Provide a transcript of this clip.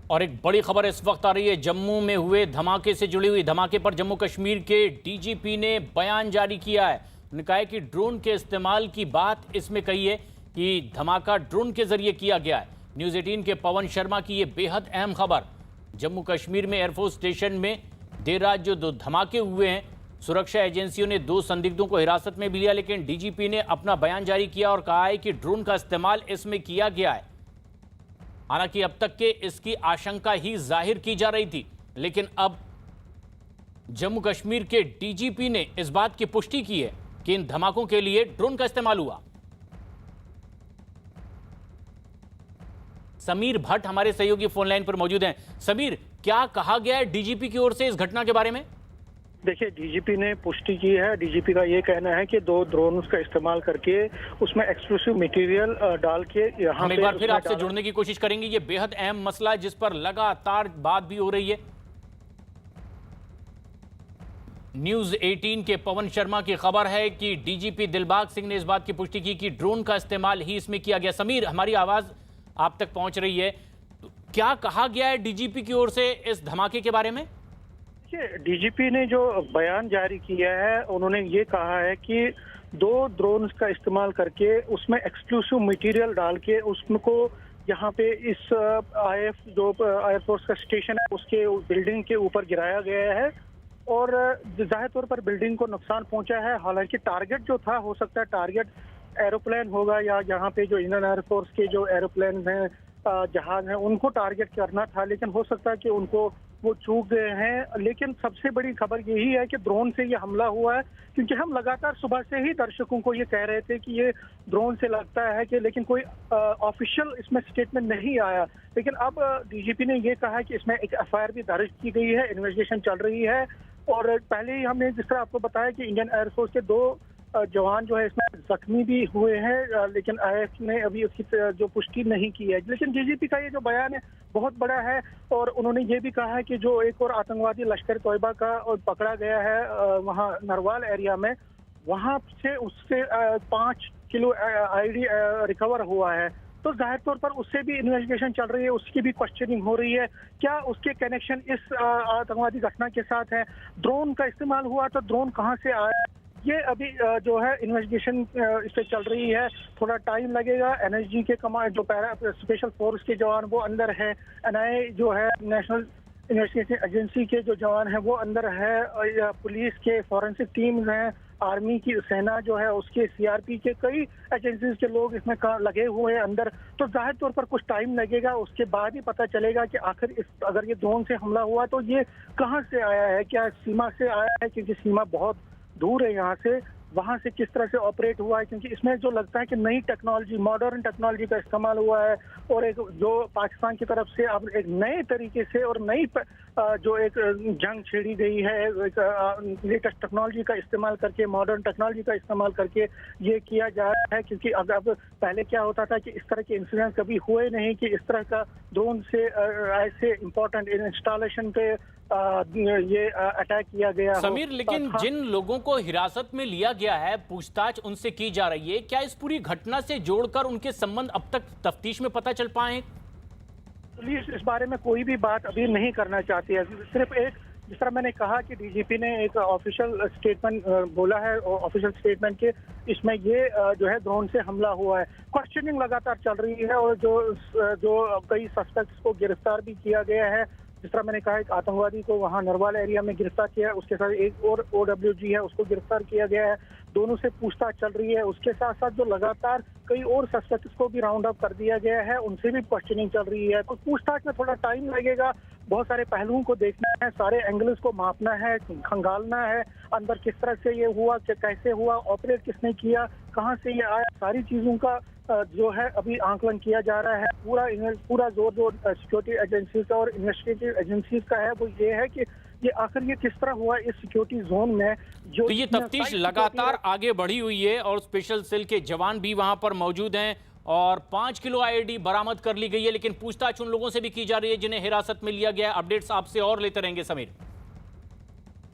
और एक बड़ी खबर इस वक्त आ रही है जम्मू में हुए धमाके से जुड़ी हुई। धमाके पर जम्मू कश्मीर के डीजीपी ने बयान जारी किया है। उन्होंने कहा है कि ड्रोन के इस्तेमाल की बात इसमें कही है कि धमाका ड्रोन के जरिए किया गया है। न्यूज़ 18 के पवन शर्मा की ये बेहद अहम खबर। जम्मू कश्मीर में एयरफोर्स स्टेशन में देर रात जो 2 धमाके हुए हैं, सुरक्षा एजेंसियों ने 2 संदिग्धों को हिरासत में भी लिया, लेकिन डीजीपी ने अपना बयान जारी किया और कहा है कि ड्रोन का इस्तेमाल इसमें किया गया है। हालांकि अब तक के इसकी आशंका ही जाहिर की जा रही थी, लेकिन अब जम्मू कश्मीर के डीजीपी ने इस बात की पुष्टि की है कि इन धमाकों के लिए ड्रोन का इस्तेमाल हुआ। समीर भट्ट हमारे सहयोगी फोन लाइन पर मौजूद हैं। समीर, क्या कहा गया है डीजीपी की ओर से इस घटना के बारे में? देखिए, डीजीपी ने पुष्टि की है। डीजीपी का ये कहना है कि 2 ड्रोन का इस्तेमाल करके उसमें एक्सप्लोसिव मटेरियल डाल के यहाँ हम एक बार फिर आपसे जुड़ने की कोशिश करेंगे। ये बेहद अहम मसला है जिस पर लगातार बात भी हो रही है। न्यूज़ 18 के पवन शर्मा की खबर है कि डीजीपी दिलबाग सिंह ने इस बात की पुष्टि की कि ड्रोन का इस्तेमाल ही इसमें किया गया। समीर, हमारी आवाज आप तक पहुंच रही है, तो क्या कहा गया है डीजीपी की ओर से इस धमाके के बारे में? डीजीपी ने जो बयान जारी किया है, उन्होंने ये कहा है कि 2 ड्रोन का इस्तेमाल करके उसमें एक्सप्लोसिव मटेरियल डाल के उसको यहाँ पे इस जो एयरफोर्स का स्टेशन है उसके बिल्डिंग के ऊपर गिराया गया है और जाहिर तौर पर बिल्डिंग को नुकसान पहुंचा है। हालांकि टारगेट जो था, हो सकता है टारगेट एरोप्लेन होगा या यहाँ पे जो इंडियन एयरफोर्स के जो एरोप्लेन हैं, जहाज हैं, उनको टारगेट करना था, लेकिन हो सकता है कि उनको वो चूक गए हैं। लेकिन सबसे बड़ी खबर यही है कि ड्रोन से ये हमला हुआ है, क्योंकि हम लगातार सुबह से ही दर्शकों को ये कह रहे थे कि ये ड्रोन से लगता है कि, लेकिन कोई ऑफिशियल इसमें स्टेटमेंट नहीं आया। लेकिन अब डीजीपी ने ये कहा कि इसमें एक एफआईआर भी दर्ज की गई है, इन्वेस्टिगेशन चल रही है। और पहले ही हमने जिस तरह आपको बताया कि इंडियन एयरफोर्स के 2 जवान जो है इसमें जख्मी भी हुए हैं, लेकिन आईएएफ ने अभी उसकी जो पुष्टि नहीं की है। लेकिन डीजीपी का ये जो बयान है बहुत बड़ा है और उन्होंने ये भी कहा है कि जो एक और आतंकवादी लश्कर तोयबा का और पकड़ा गया है वहाँ नरवाल एरिया में, वहाँ से उससे 5 किलो आईडी रिकवर हुआ है। तो जाहिर तौर पर उससे भी इन्वेस्टिगेशन चल रही है, उसकी भी क्वेश्चनिंग हो रही है, क्या उसके कनेक्शन इस आतंकवादी घटना के साथ है। ड्रोन का इस्तेमाल हुआ तो ड्रोन कहाँ से आया, ये अभी जो है इन्वेस्टिगेशन इस पे चल रही है। थोड़ा टाइम लगेगा। एनएसजी के कमांड जो पैरा स्पेशल फोर्स के जवान वो अंदर है, एनआईए जो है नेशनल इन्वेस्टिगेशन एजेंसी के जो जवान हैं वो अंदर है, पुलिस के फॉरेंसिक टीम्स हैं, आर्मी की सेना जो है उसके सीआरपी के कई एजेंसीज के लोग इसमें लगे हुए हैं अंदर। तो जाहिर तौर पर कुछ टाइम लगेगा, उसके बाद ही पता चलेगा कि आखिर अगर ये ड्रोन से हमला हुआ तो ये कहाँ से आया है, क्या सीमा से आया है, क्योंकि सीमा बहुत दूर है यहाँ से, वहाँ से किस तरह से ऑपरेट हुआ है, क्योंकि इसमें जो लगता है कि नई टेक्नोलॉजी, मॉडर्न टेक्नोलॉजी का इस्तेमाल हुआ है और एक जो पाकिस्तान की तरफ से अब एक नए तरीके से और नई जो एक जंग छेड़ी गई है, एक लेटेस्ट टेक्नोलॉजी का इस्तेमाल करके, मॉडर्न टेक्नोलॉजी का इस्तेमाल करके ये किया जा रहा है। क्योंकि अब पहले क्या होता था कि इस तरह के इंसिडेंट कभी हुए नहीं कि इस तरह का ड्रोन से ऐसे इंपॉर्टेंट इंस्टॉलेशन पे ये अटैक किया गया। समीर, लेकिन जिन लोगों को हिरासत में लिया गया है, पूछताछ उनसे की जा रही है, क्या इस पूरी घटना से जोड़कर उनके संबंध अब तक तफ्तीश में पता चल पाए? पुलिस इस बारे में कोई भी बात अभी नहीं करना चाहती है। सिर्फ एक, जिस तरह मैंने कहा कि डीजीपी ने एक ऑफिशियल स्टेटमेंट बोला है, ऑफिशियल स्टेटमेंट के इसमें ये जो है ड्रोन से हमला हुआ है। क्वेश्चनिंग लगातार चल रही है और जो कई सस्पेक्ट्स को गिरफ्तार भी किया गया है। जिस तरह मैंने कहा, एक आतंकवादी को वहां नरवाल एरिया में गिरफ्तार किया है, उसके साथ एक और ओडब्ल्यूजी है, उसको गिरफ्तार किया गया है। दोनों से पूछताछ चल रही है। उसके साथ साथ जो लगातार कई और सस्पेक्ट्स को भी राउंड अप कर दिया गया है, उनसे भी क्वेश्चनिंग चल रही है। तो पूछताछ में थोड़ा टाइम लगेगा, बहुत सारे पहलुओं को देखना है, सारे एंगल्स को मापना है, खंगालना है, अंदर किस तरह से ये हुआ, कैसे हुआ, ऑपरेट किसने किया, कहाँ से ये आया, सारी चीजों का जो है अभी आंकलन किया जा रहा है। पूरा जोर जो सिक्योरिटी एजेंसीज का और इन्वेस्टिगेटिव एजेंसीज का है वो ये है कि ये आखिर ये किस तरह हुआ इस सिक्योरिटी जोन में। जो तो ये तफ्तीश लगातार आगे बढ़ी हुई है और स्पेशल सेल के जवान भी वहां पर मौजूद हैं और 5 किलो आईडी बरामद कर ली गई है, लेकिन पूछताछ उन लोगों से भी की जा रही है जिन्हें हिरासत में लिया गया है। अपडेट्स आपसे और लेते रहेंगे समीर।